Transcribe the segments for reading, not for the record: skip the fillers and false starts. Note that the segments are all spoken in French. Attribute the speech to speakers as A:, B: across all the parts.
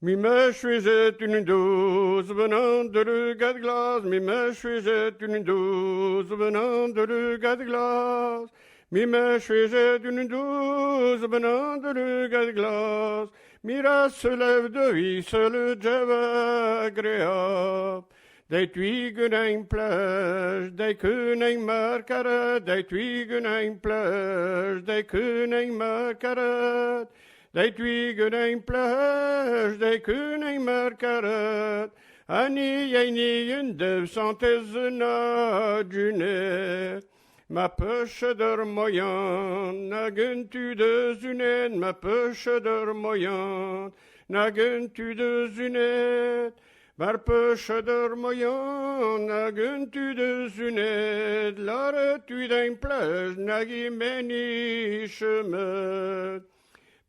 A: Mi mèche faisait une dose venant de le gars de glace. Mi mèche faisait une dose venant de le gars de glace. Mi mèche faisait une dose venant de le gars de glace. Mira se lève de vie, seul Java agréable. Des twigen een plage, des koning markaret, des twigen een plage, des koning markaret. Des twigen een plage, des koning markaret. Annie jenny een dev santezena dunet. Ma poche der moyen, nagen tu de zunet, ma poche der moyen, nagen tu de zunet. Maar poche der moyen, nagen tu de zunet, lare tu d'un plage, nagi meni chemin.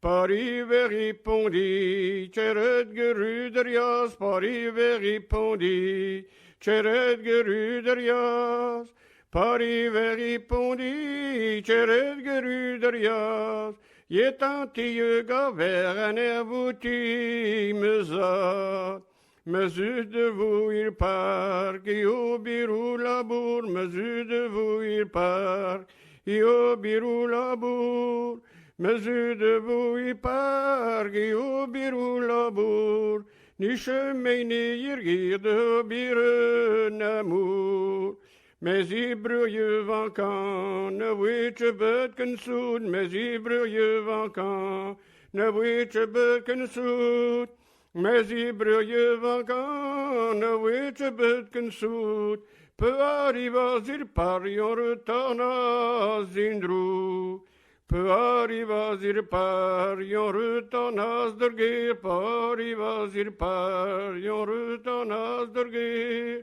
A: Paris répondit, Tcheret geruderias, Paris répondit, Tcheret geruderias. Paris répondit, Tcheret geruderias, Yetantille gaver en ervouti meza. Mesure de vous il part, qui au birou labour, mesure de vous il part, qui au birou labour. Mesure de vous il part, qui au birou labour, ni chemin ni yirgir de biren amour. Mais i bruje vankan, ne witche butken soed, mais i bruje vankan, ne witche butken soed. Mais i bruje vankan, ne witche butken soed. Peu arriva zir par, yon retourne à Zindrou. Peu arriva zir par, yon retourne à Zdurgir. Peu arriva zir par, yon retourne à Zdurgir.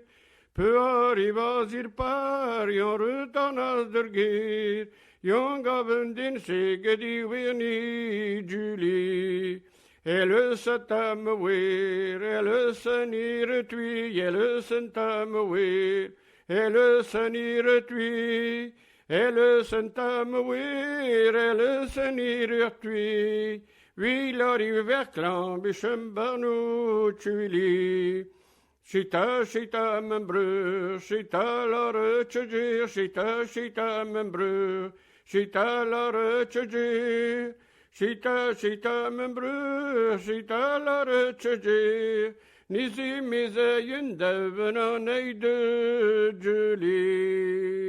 A: Peu arriva zir par, yon retourne à Zdurgir. Yon gaven din segedi wirni Julie. Elle s'est mourir, elle se n'y retui, elle s'est mourir, elle se n'y retui, elle s'est mourir, elle se n'y retui. Oui, l'arrive vers clan, bichem barnou tuili. Chita membreux, chita la rechagir, chita membreux, chita la rechagir. Chita membreux, chita la rechagir, nisi mise yen devenant de Julie.